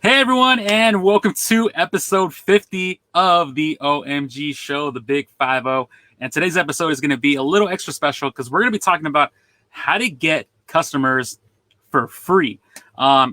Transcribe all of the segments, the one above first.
Hey everyone, and welcome to episode 50 of the OMG show, the Big 50. And today's episode is going to be a little extra special because we're going to be talking about how to get customers for free.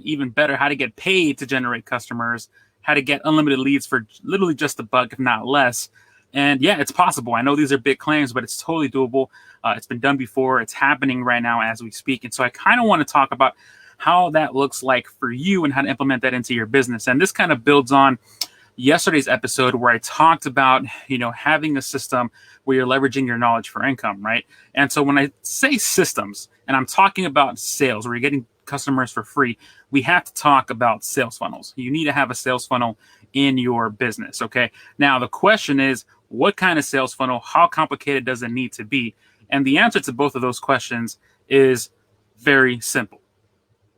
Even better, how to get paid to generate customers, how to get unlimited leads for literally just a buck, if not less. And yeah, it's possible. I know these are big claims, but it's totally doable. It's been done before. It's happening right now as we speak. And so I kind of want to talk about how that looks like for you and how to implement that into your business. And this kind of builds on yesterday's episode where I talked about, having a system where you're leveraging your knowledge for income, right? And so when I say systems, and I'm talking about sales, where you're getting customers for free, we have to talk about sales funnels. You need to have a sales funnel in your business, okay? Now, the question is, what kind of sales funnel? How complicated does it need to be? And the answer to both of those questions is very simple.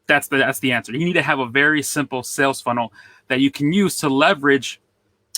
That's the answer. You need to have a very simple sales funnel that you can use to leverage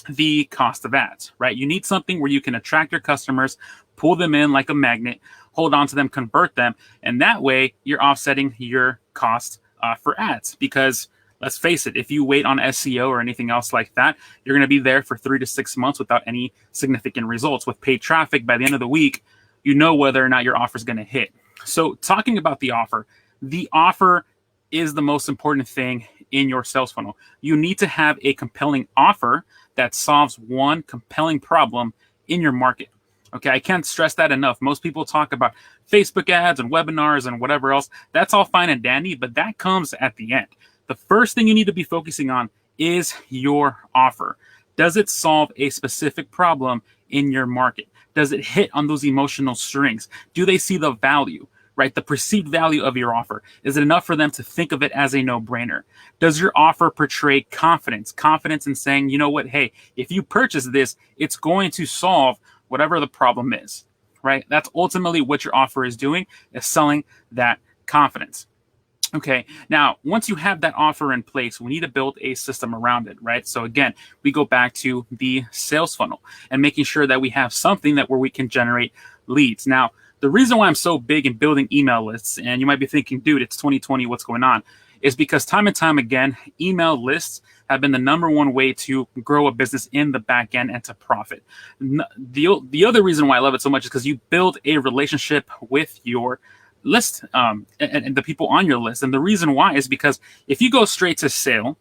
the cost of ads, right? You need something where you can attract your customers, pull them in like a magnet, hold on to them, convert them, and that way you're offsetting your cost for ads. Because let's face it, if you wait on SEO or anything else like that, you're going to be there for 3 to 6 months without any significant results. With paid traffic, by the end of the week, you know whether or not your offer is going to hit. So talking about the offer is the most important thing in your sales funnel. You need to have a compelling offer that solves one compelling problem in your market. Okay, I can't stress that enough. Most people talk about Facebook ads and webinars and whatever else. That's all fine and dandy, but that comes at the end. The first thing you need to be focusing on is your offer. Does it solve a specific problem in your market? Does it hit on those emotional strings? Do they see the value? Right? The perceived value of your offer. Is it enough for them to think of it as a no-brainer? Does your offer portray confidence? Confidence in saying, you know what, hey, if you purchase this, it's going to solve whatever the problem is, right? That's ultimately what your offer is doing, is selling that confidence. Okay, now, once you have that offer in place, we need to build a system around it, right? So again, we go back to the sales funnel and making sure that we have something where we can generate leads. Now, the reason why I'm so big in building email lists, and you might be thinking, dude, it's 2020, what's going on? Is because time and time again, email lists have been the number one way to grow a business in the back end and to profit. The other reason why I love it so much is because you build a relationship with your list and the people on your list. And the reason why is because if you go straight to sale,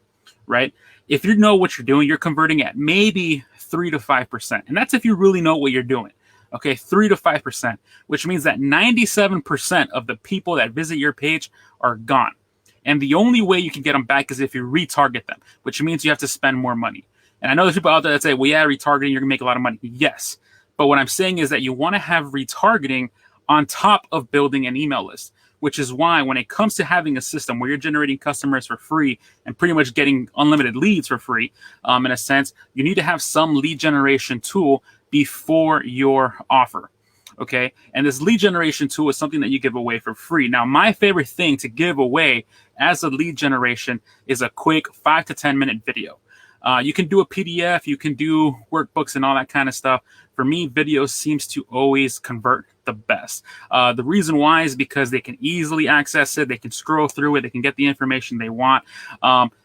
right? If you know what you're doing, you're converting at maybe 3 to 5%. And that's if you really know what you're doing. Okay, 3 to 5%, which means that 97% of the people that visit your page are gone. And the only way you can get them back is if you retarget them, which means you have to spend more money. And I know there's people out there that say, well, yeah, retargeting, you're going to make a lot of money. Yes. But what I'm saying is that you want to have retargeting on top of building an email list, which is why when it comes to having a system where you're generating customers for free and pretty much getting unlimited leads for free, in a sense, you need to have some lead generation tool before your offer, okay? And this lead generation tool is something that you give away for free. Now, my favorite thing to give away as a lead generation is a quick 5 to 10 minute video. You can do a PDF, you can do workbooks and all that kind of stuff. For me, video seems to always convert the best. The reason why is because they can easily access it, they can scroll through it, they can get the information they want.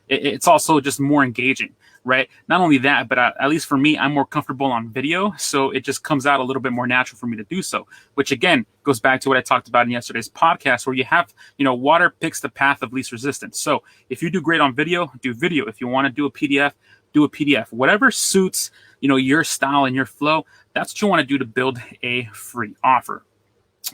It's also just more engaging, right? Not only that, but at least for me, I'm more comfortable on video, so it just comes out a little bit more natural for me to do so, which again goes back to what I talked about in yesterday's podcast, where you have, water picks the path of least resistance. So if you do great on video, do video. If you want to do a PDF, do a PDF. Whatever suits, your style and your flow, that's what you want to do to build a free offer.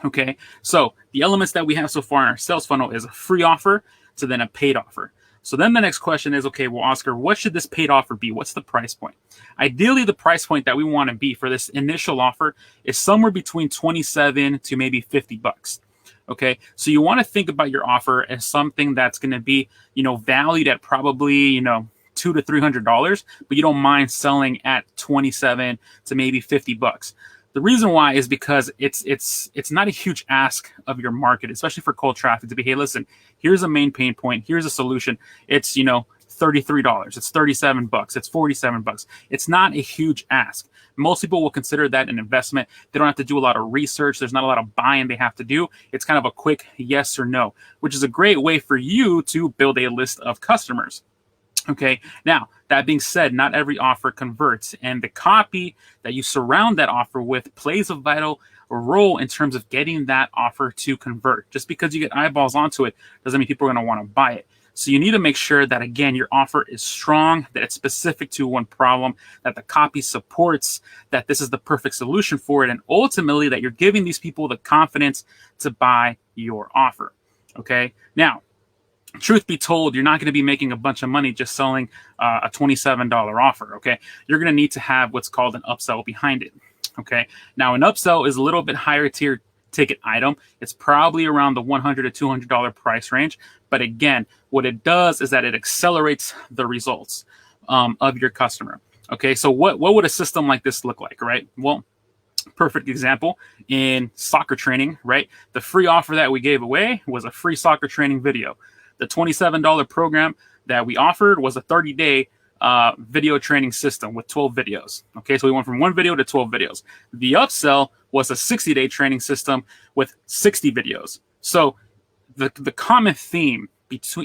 Okay, so the elements that we have so far in our sales funnel is a free offer to then a paid offer. So then the next question is, okay, well, Oscar, what should this paid offer be? What's the price point? Ideally, the price point that we want to be for this initial offer is somewhere between 27 to maybe 50 bucks. Okay, so you want to think about your offer as something that's going to be, valued at probably, $200 to $300, but you don't mind selling at 27 to maybe 50 bucks. The reason why is because it's not a huge ask of your market, especially for cold traffic, to be, hey, listen, here's a main pain point, here's a solution. It's, $33, it's 37 bucks, it's 47 bucks. It's not a huge ask. Most people will consider that an investment. They don't have to do a lot of research. There's not a lot of buying they have to do. It's kind of a quick yes or no, which is a great way for you to build a list of customers. Okay, now that being said, not every offer converts, and the copy that you surround that offer with plays a vital role in terms of getting that offer to convert. Just because you get eyeballs onto it doesn't mean people are going to want to buy it. So you need to make sure that, again, your offer is strong, that it's specific to one problem, that the copy supports, that this is the perfect solution for it, and ultimately that you're giving these people the confidence to buy your offer. Okay, now, truth be told, you're not going to be making a bunch of money just selling a $27 offer. Okay, you're going to need to have what's called an upsell behind it. Okay, now an upsell is a little bit higher tier ticket item. It's probably around the $100 to $200 price range. But again, what it does is that it accelerates the results of your customer. Okay, so what would a system like this look like, right? Well, perfect example in soccer training, right? The free offer that we gave away was a free soccer training video. The $27 program that we offered was a 30-day video training system with 12 videos. Okay, so we went from 1 video to 12 videos. The upsell was a 60-day training system with 60 videos. So the common theme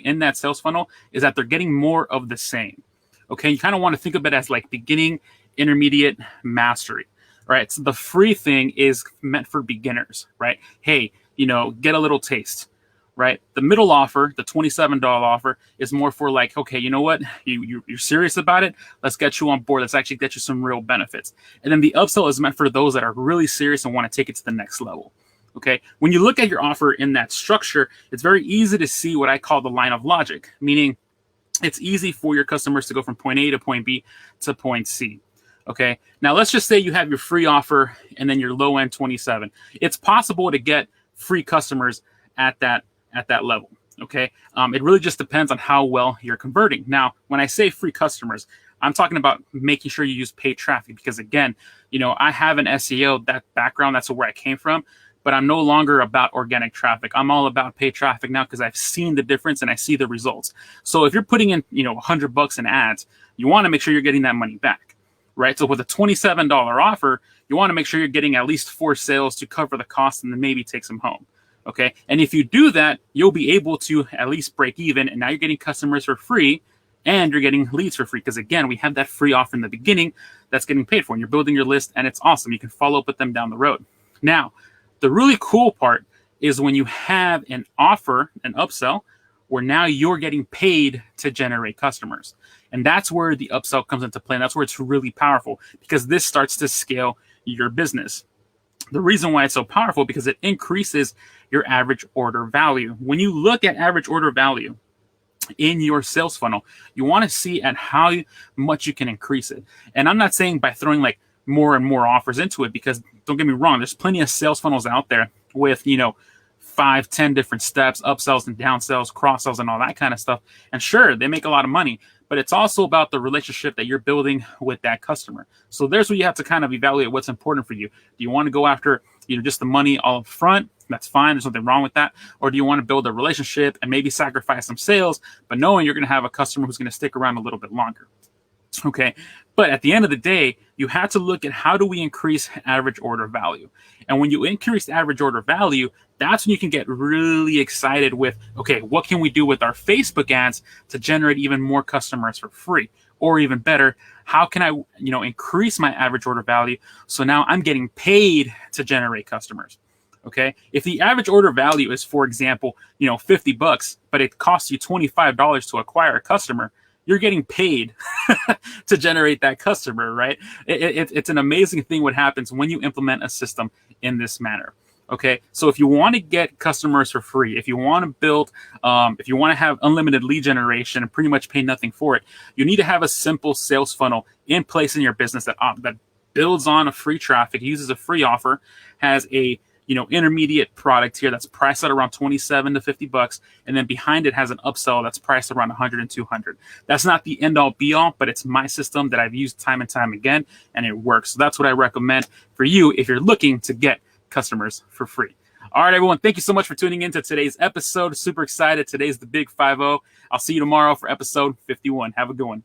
in that sales funnel is that they're getting more of the same. Okay, you kind of want to think of it as like beginning, intermediate, mastery. Right, so the free thing is meant for beginners. Right, hey, get a little taste. Right, the middle offer, the $27 offer, is more for like, okay, you know what, you're serious about it, let's get you on board, let's actually get you some real benefits. And then the upsell is meant for those that are really serious and want to take it to the next level. Okay, when you look at your offer in that structure, it's very easy to see what I call the line of logic, meaning it's easy for your customers to go from point A to point B to point C. Okay, now let's just say you have your free offer and then your low end 27. It's possible to get free customers at that level. Okay, it really just depends on how well you're converting. Now, when I say free customers, I'm talking about making sure you use paid traffic, because again, I have an SEO that background, that's where I came from, but I'm no longer about organic traffic. I'm all about paid traffic now because I've seen the difference and I see the results. So if you're putting in, $100 in ads, you want to make sure you're getting that money back, right? So with a $27 offer, you want to make sure you're getting at least 4 sales to cover the cost and then maybe take some home. Okay, and if you do that, you'll be able to at least break even, and now you're getting customers for free and you're getting leads for free, because again, we have that free offer in the beginning that's getting paid for, and you're building your list, and it's awesome. You can follow up with them down the road. Now, the really cool part is when you have an offer, an upsell, where now you're getting paid to generate customers. And that's where the upsell comes into play, and that's where it's really powerful, because this starts to scale your business. The reason why it's so powerful, because it increases your average order value. When you look at average order value in your sales funnel, you want to see at how much you can increase it. And I'm not saying by throwing like more and more offers into it, because don't get me wrong, there's plenty of sales funnels out there with, 5, 10 different steps, upsells and downsells, cross sells and all that kind of stuff. And sure, they make a lot of money, but it's also about the relationship that you're building with that customer. So there's where you have to kind of evaluate what's important for you. Do you want to go after, just the money all up front? That's fine. There's nothing wrong with that. Or do you want to build a relationship and maybe sacrifice some sales, but knowing you're going to have a customer who's going to stick around a little bit longer? Okay. But at the end of the day, you have to look at how do we increase average order value. And when you increase average order value, that's when you can get really excited with, okay, what can we do with our Facebook ads to generate even more customers for free? Or even better, how can I, increase my average order value so now I'm getting paid to generate customers? Okay. If the average order value is, for example, $50, but it costs you $25 to acquire a customer, you're getting paid to generate that customer, right? It's an amazing thing what happens when you implement a system in this manner. Okay, so if you want to get customers for free, if you want to build, if you want to have unlimited lead generation and pretty much pay nothing for it, you need to have a simple sales funnel in place in your business that builds on a free traffic, uses a free offer, has a intermediate product here that's priced at around $27 to $50, and then behind it has an upsell that's priced around $100 and $200. That's not the end all be all, but it's my system that I've used time and time again, and it works. So that's what I recommend for you if you're looking to get customers for free. All right, everyone. Thank you so much for tuning into today's episode. Super excited. Today's the Big 50. I'll see you tomorrow for episode 51. Have a good one.